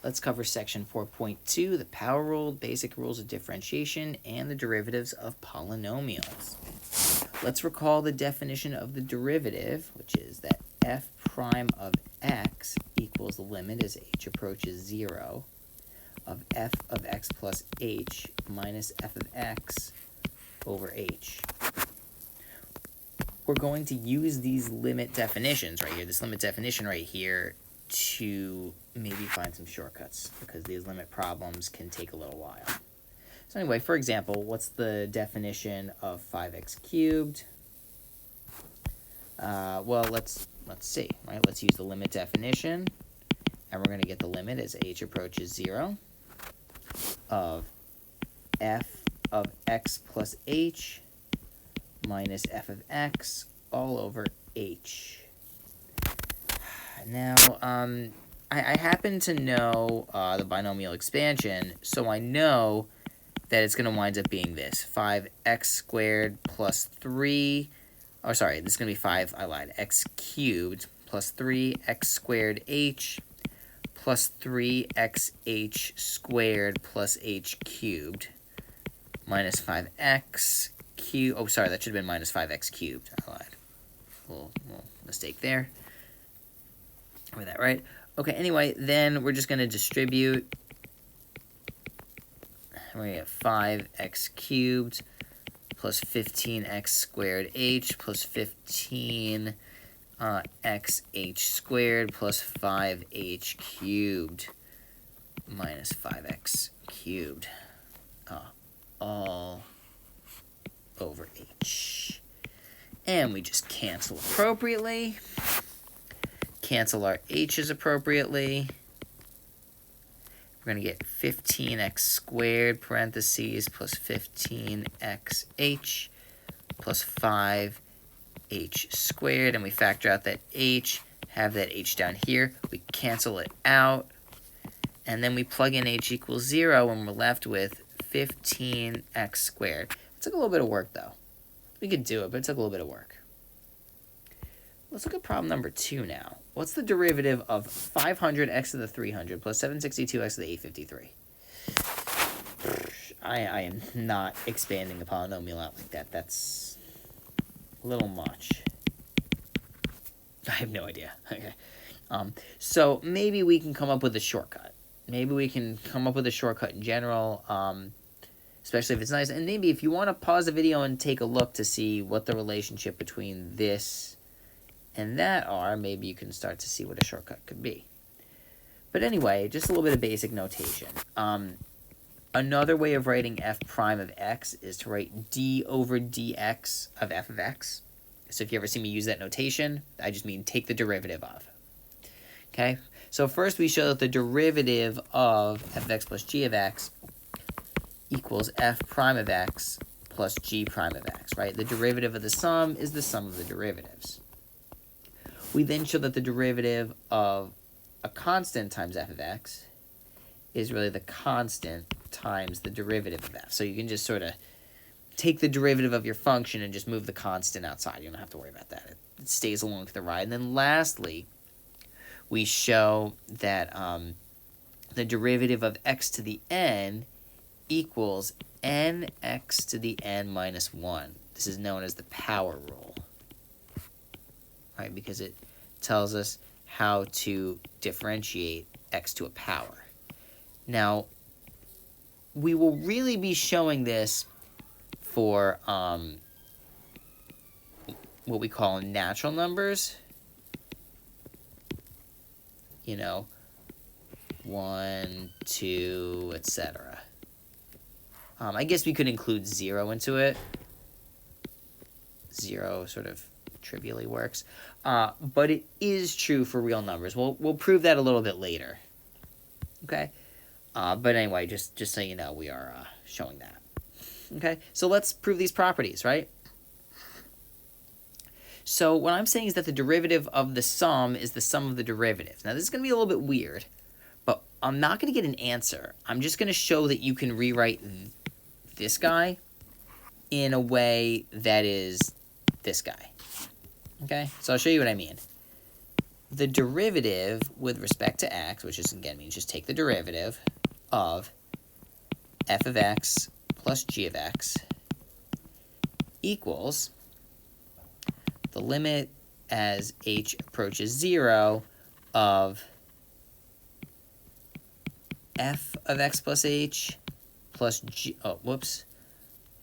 Let's cover section 4.2, the power rule, basic rules of differentiation, and the derivatives of polynomials. Let's recall the definition of the derivative, which is that f prime of x equals the limit as h approaches 0 of f of x plus h minus f of x over h. We're going to use these limit definitions right here, this limit definition right here, to maybe find some shortcuts, because these limit problems can take a little while. So anyway, for example, what's the definition of 5x cubed? Well, let's see, right? Let's use the limit definition, and we're going to get the limit as h approaches 0 of f of x plus h minus f of x all over h. Now, I happen to know the binomial expansion, so I know that it's going to wind up being this. 5x squared plus 3, oh, sorry, this is going to be 5, I lied, x cubed plus 3x squared h plus 3xh squared plus h cubed minus 5x cubed. Oh, sorry, that should have been minus 5x cubed. I lied. Little mistake there. With that, right? Okay, anyway, then we're just going to distribute. We're going to get 5x cubed plus 15x squared h plus 15 xh squared plus 5h cubed minus 5x cubed all over h. And we just cancel appropriately. Cancel our h's appropriately. We're going to get 15x squared parentheses plus 15xh plus 5h squared, and we factor out that h, have that h down here. We cancel it out, and then we plug in h equals 0, and we're left with 15x squared. It took a little bit of work, though. We could do it, but it took a little bit of work. Let's look at problem number 2 now. What's the derivative of 500x to the 300 plus 762x to the 853? I am not expanding the polynomial out like that. That's a little much. I have no idea. Okay. So maybe we can come up with a shortcut. Maybe we can come up with a shortcut in general, especially if it's nice. And maybe if you want to pause the video and take a look to see what the relationship between this and that are, maybe you can start to see what a shortcut could be. But anyway, just a little bit of basic notation. Another way of writing f prime of x is to write d over dx of f of x. So if you ever see me use that notation, I just mean take the derivative of. Okay? So first we show that the derivative of f of x plus g of x equals f prime of x plus g prime of x, right? The derivative of the sum is the sum of the derivatives. We then show that the derivative of a constant times f of x is really the constant times the derivative of f. So you can just sort of take the derivative of your function and just move the constant outside. You don't have to worry about that. It stays along to the right. And then lastly, we show that the derivative of x to the n equals nx to the n minus 1. This is known as the power rule, right? Because it tells us how to differentiate x to a power. Now, we will really be showing this for what we call natural numbers. You know, 1, 2, etc. I guess we could include 0 into it. 0 sort of trivially works. But it is true for real numbers. We'll prove that a little bit later. Okay? But anyway, just so you know, we are showing that. Okay? So let's prove these properties, right? So what I'm saying is that the derivative of the sum is the sum of the derivatives. Now, this is going to be a little bit weird, but I'm not going to get an answer. I'm just going to show that you can rewrite this guy in a way that is this guy. Okay? So I'll show you what I mean. the derivative with respect to x, which is, again, means just take the derivative of f of x plus g of x equals the limit as h approaches 0 of f of x plus h plus g,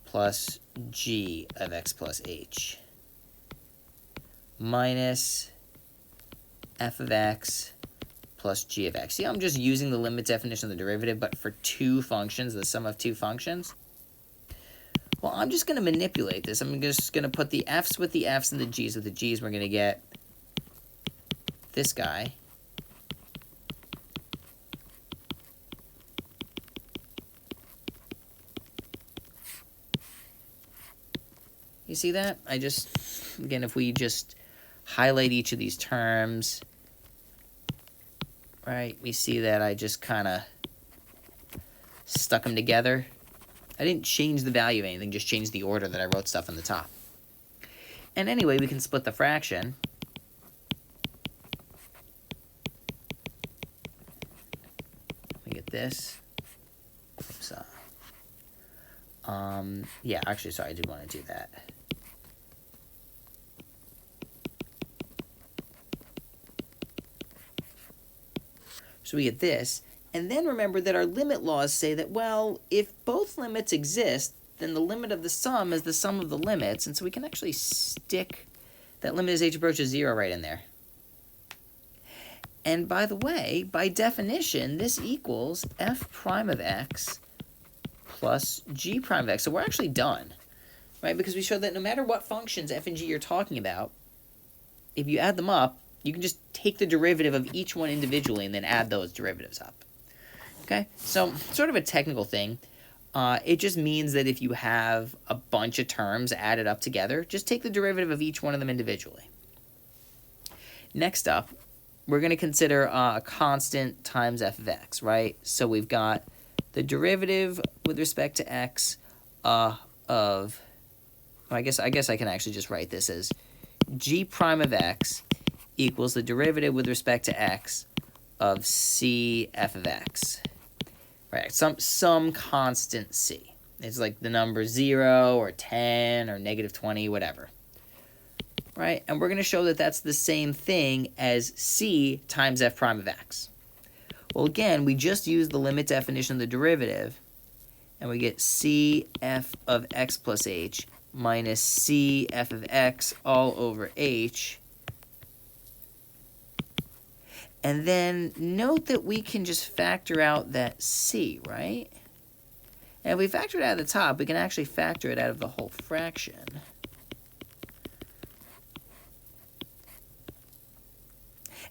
plus g of x plus h minus f of x plus g of x. See, I'm just using the limit definition of the derivative, but for two functions, the sum of two functions. Well, I'm just going to manipulate this. I'm just going to put the f's with the f's and the g's with the g's. We're going to get this guy You see that? Again, if we just highlight each of these terms, right, we see that I just kind of stuck them together. I didn't change the value of anything, just changed the order that I wrote stuff on the top. And anyway, we can split the fraction. We get this. Oops. Yeah, actually, sorry, I did want to do that. So we get this, and then remember that our limit laws say that, well, if both limits exist, then the limit of the sum is the sum of the limits, and so we can actually stick that limit as h approaches 0 right in there. And by the way, by definition, this equals f prime of x plus g prime of x. So we're actually done, right? Because we showed that no matter what functions f and g you're talking about, if you add them up, you can just take the derivative of each one individually and then add those derivatives up. Okay, so sort of a technical thing. It just means that if you have a bunch of terms added up together, just take the derivative of each one of them individually. Next up, we're going to consider a constant times f of x, right? So we've got the derivative with respect to x of, I guess I can actually just write this as g prime of x equals the derivative with respect to x of c f of x. Right, some constant c. It's like the number 0 or 10 or negative 20, whatever. Right, and we're going to show that that's the same thing as c times f prime of x. Well, again, we just use the limit definition of the derivative, and we get c f of x plus h minus c f of x all over h. And then note that we can just factor out that c, right? And if we factor it out of the top, we can actually factor it out of the whole fraction.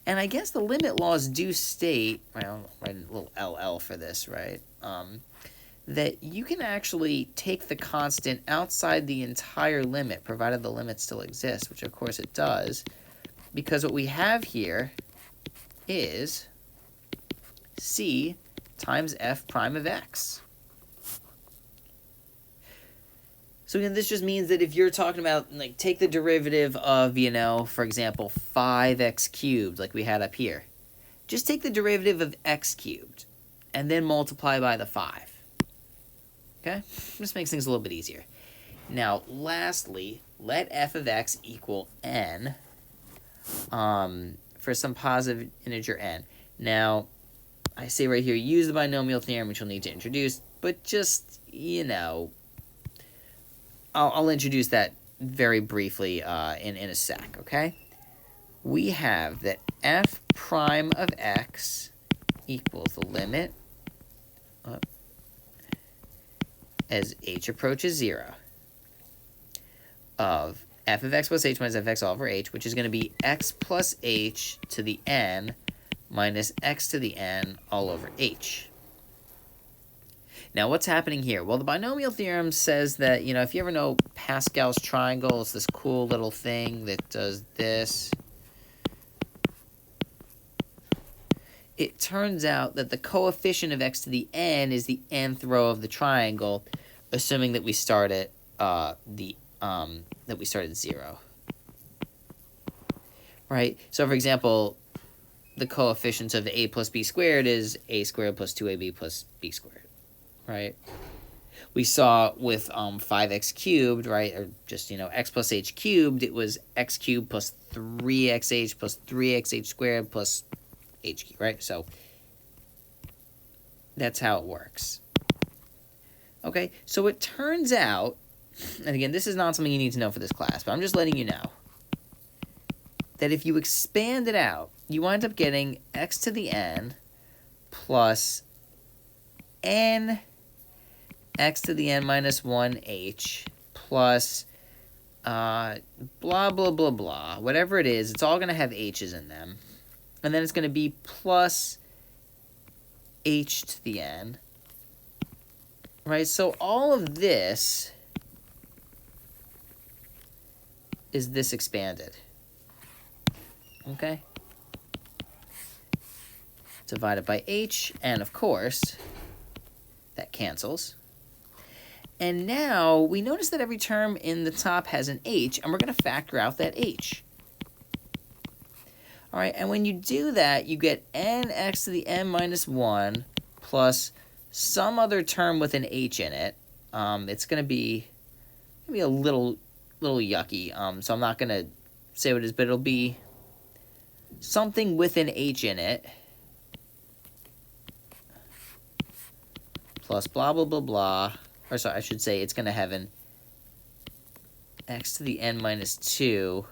And I guess the limit laws do state, I'll write a little LL for this, right? That you can actually take the constant outside the entire limit, provided the limit still exists, which of course it does, because what we have here is c times f prime of x. So again, this just means that if you're talking about, like, take the derivative of, for example, 5x cubed, like we had up here. Just take the derivative of x cubed, and then multiply by the 5. Okay? This makes things a little bit easier. Now, lastly, let f of x equal n, for some positive integer n. Now, I say right here, use the binomial theorem, which you'll need to introduce, but just, I'll introduce that very briefly in a sec, okay? We have that f prime of x equals the limit as h approaches 0 of f of x plus h minus f of x all over h, which is going to be x plus h to the n minus x to the n all over h. Now, what's happening here? Well, the binomial theorem says that, if you ever know Pascal's triangle, it's this cool little thing that does this. It turns out that the coefficient of x to the n is the nth row of the triangle, assuming that we start at that we start at 0. Right? So, for example, the coefficients of a plus b squared is a squared plus 2ab plus b squared, right? We saw with 5x cubed, right, or just, x plus h cubed, it was x cubed plus 3xh plus 3xh squared plus h cubed, right? So that's how it works. Okay, so it turns out, and again, this is not something you need to know for this class, but I'm just letting you know, that if you expand it out, you wind up getting x to the n plus n x to the n minus 1h plus blah, blah, blah, blah. Whatever it is, it's all going to have h's in them. And then it's going to be plus h to the n. Right? So all of this is this expanded. Okay? Divided by h, and of course, that cancels. And now we notice that every term in the top has an h, and we're going to factor out that h. All right, and when you do that, you get nx to the n minus 1 plus some other term with an h in it. It's going to be a little yucky, so I'm not going to say what it is, but it'll be something with an h in it. Plus blah, blah, blah, blah. Or sorry, I should say it's going to have an x to the n minus 2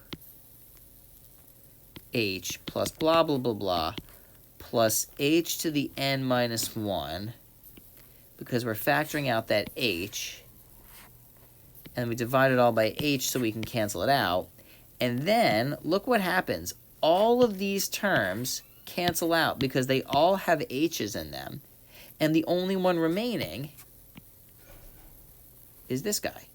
h plus blah, blah, blah, blah, plus h to the n minus 1, because we're factoring out that h, and we divide it all by h so we can cancel it out. And then, look what happens. All of these terms cancel out because they all have h's in them, and the only one remaining is this guy.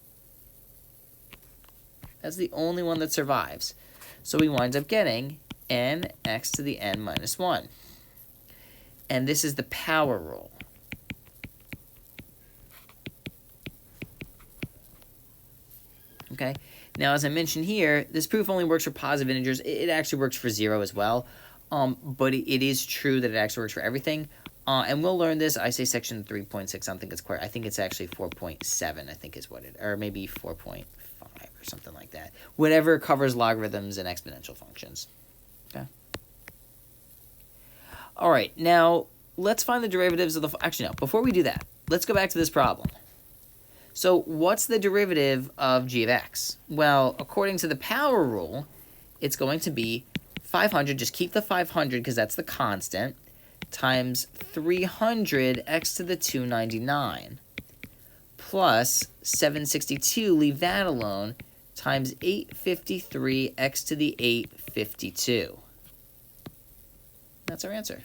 That's the only one that survives. So we wind up getting nx to the n minus 1. And this is the power rule. Okay? Now, as I mentioned here, this proof only works for positive integers. It actually works for 0 as well. But it is true that it actually works for everything. And we'll learn this. I say section 3.6. I don't think it's quite. I think it's actually 4.7. I think is what it, or maybe 4.5 or something like that. Whatever covers logarithms and exponential functions. Okay. All right. Now let's find the derivatives of the. Actually, no. Before we do that, let's go back to this problem. So what's the derivative of g of x? Well, according to the power rule, it's going to be 500. Just keep the 500 because that's the constant. Times 300 x to the 299 plus 762, leave that alone, times 853 x to the 852. That's our answer.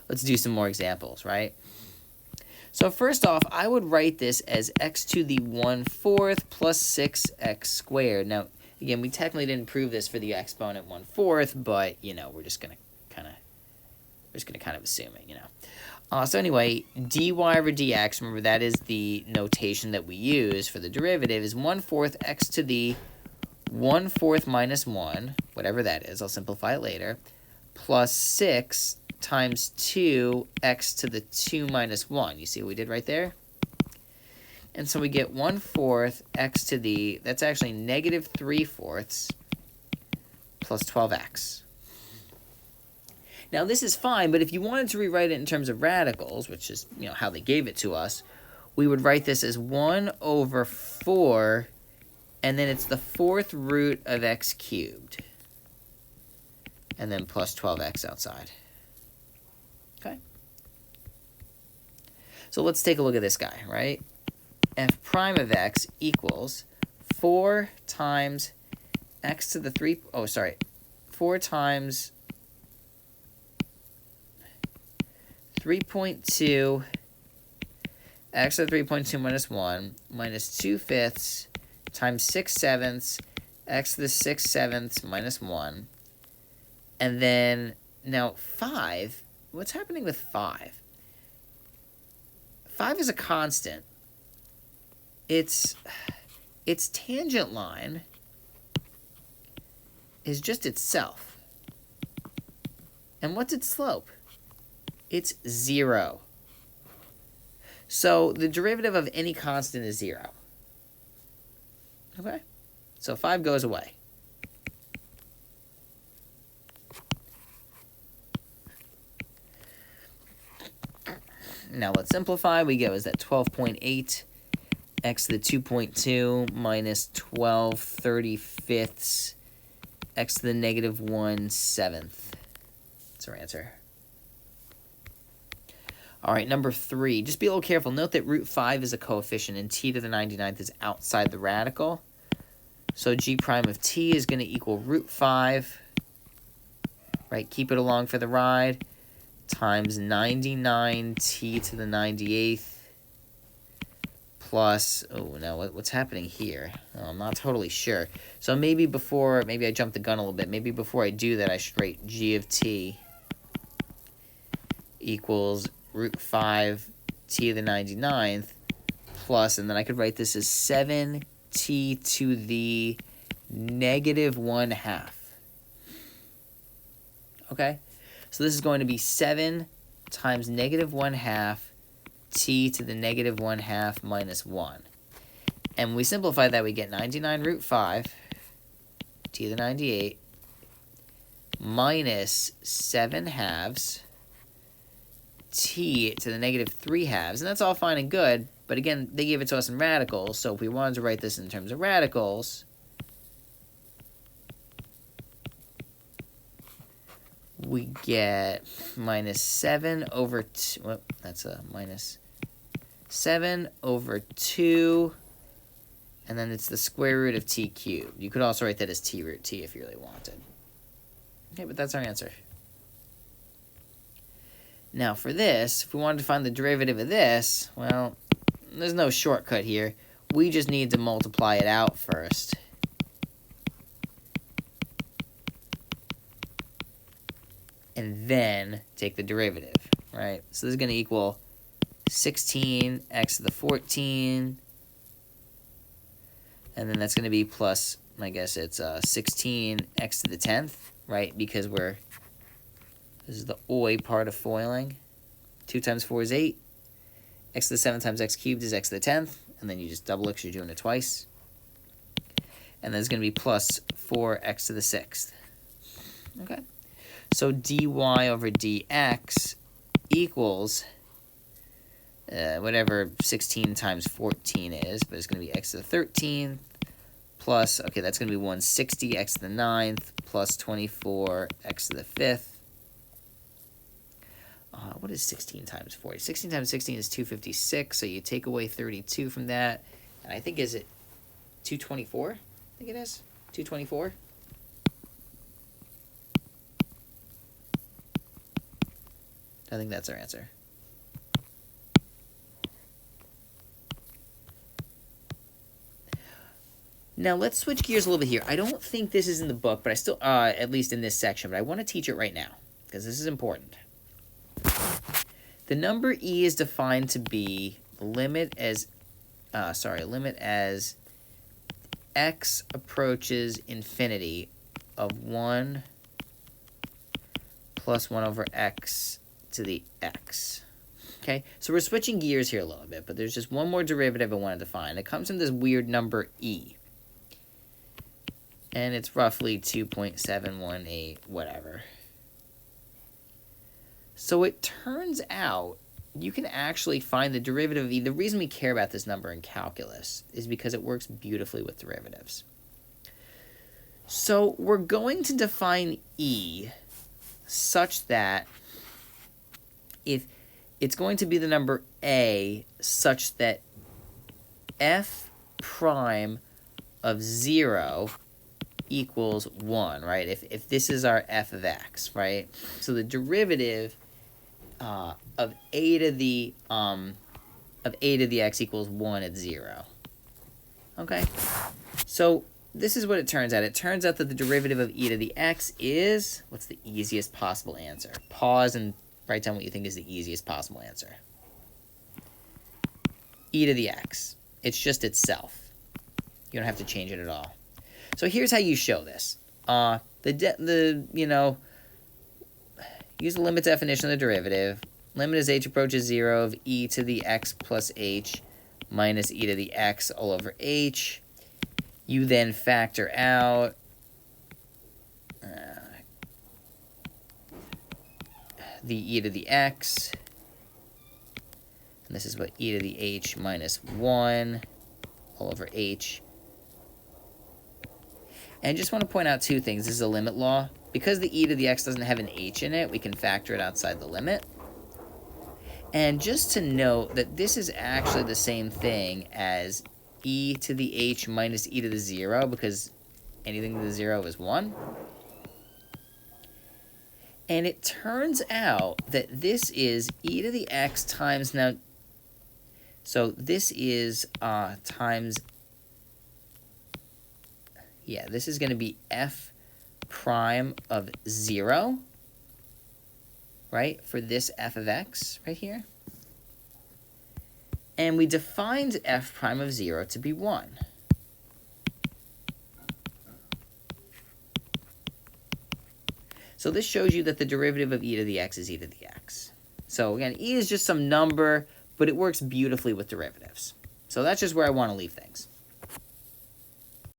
Let's do some more examples, right? So first off, I would write this as x to the 1/4 plus 6x squared. Now, again, we technically didn't prove this for the exponent 1/4, but, we're just going to kind of assume it, So anyway, dy over dx, remember that is the notation that we use for the derivative, is 1/4 x to the 1/4 minus 1, whatever that is, I'll simplify it later, plus 6 times 2 x to the 2 minus 1. You see what we did right there? And so we get 1/4 x to the, that's actually negative 3/4 plus 12x. Now, this is fine, but if you wanted to rewrite it in terms of radicals, which is, how they gave it to us, we would write this as 1 over 4, and then it's the 4th root of x cubed, and then plus 12x outside. Okay? So let's take a look at this guy, right? F prime of x equals 4 times x to the 4 times 3.2 x to the 3.2 minus 1 minus 2/5 times 6/7 x to the 6/7 minus 1. And then, now 5, what's happening with 5? 5 is a constant. Its tangent line is just itself. And what's its slope? It's 0. So the derivative of any constant is 0. Okay? So 5 goes away. Now let's simplify. We go, is that 12.8 x to the 2.2 minus 12/35 x to the negative 1/7. That's our answer. All right, number 3. Just be a little careful. Note that root 5 is a coefficient and t to the 99th is outside the radical. So g prime of t is going to equal root 5, right? Keep it along for the ride, times 99t to the 98th plus, oh, now what's happening here? Oh, I'm not totally sure. So maybe I jumped the gun a little bit. Maybe before I do that, I should write g of t equals root 5 t to the 99th plus, and then I could write this as 7t to the negative 1/2. Okay? So this is going to be 7 times negative 1/2 t to the negative 1/2 minus 1. And when we simplify that, we get 99 root 5 t to the 98 minus 7/2 t to the negative 3/2. And that's all fine and good. But again, they gave it to us in radicals. So if we wanted to write this in terms of radicals, we get minus 7 over 2. Well, that's a minus 7 over 2. And then it's the square root of t cubed. You could also write that as t root t if you really wanted. Okay, but that's our answer. Now for this, if we wanted to find the derivative of this, well, there's no shortcut here. We just need to multiply it out first. And then take the derivative, right? So this is going to equal 16x to the 14. And then that's going to be plus, I guess it's 16x to the 10th, right? Because this is the OI part of foiling. 2 times 4 is 8. X to the 7 times x cubed is x to the 10th. And then you just double it because you're doing it twice. And then it's going to be plus 4x to the 6th. Okay. So dy over dx equals whatever 16 times 14 is, but it's going to be x to the 13th plus, okay, that's going to be 160 x to the 9th plus 24 x to the 5th. What is 16 times 40? 16 times 16 is 256, so you take away 32 from that, and I think, is it 224? I think it is. 224? I think that's our answer. Now, let's switch gears a little bit here. I don't think this is in the book, but I still, at least in this section, but I want to teach it right now, because this is important. The number e is defined to be limit as x approaches infinity of 1 plus 1 over x to the x. Okay, so we're switching gears here a little bit, but there's just one more derivative I want to define. It comes from this weird number e. And it's roughly 2.718, whatever. So it turns out you can actually find the derivative of e. The reason we care about this number in calculus is because it works beautifully with derivatives. So we're going to define e such that if it's going to be the number a such that f prime of 0 equals 1, right? If this is our f of x, right? So the derivative of a to the x equals 1 at 0. Okay? So this is what it turns out. It turns out that the derivative of e to the x is, what's the easiest possible answer? Pause and write down what you think is the easiest possible answer. E to the x. It's just itself. You don't have to change it at all. So here's how you show this. use the limit definition of the derivative. Limit as h approaches 0 of e to the x plus h minus e to the x all over h. You then factor out the e to the x. And this is what e to the h minus 1 all over h. And I just want to point out two things. This is a limit law. Because the e to the x doesn't have an h in it, we can factor it outside the limit. And just to note that this is actually the same thing as e to the h minus e to the 0, because anything to the 0 is 1. And it turns out that this is e to the x times, now, so this is times, yeah, this is going to be f prime of 0, right, for this f of x right here. And we defined f prime of 0 to be 1. So this shows you that the derivative of e to the x is e to the x. So again, e is just some number, but it works beautifully with derivatives. So that's just where I want to leave things.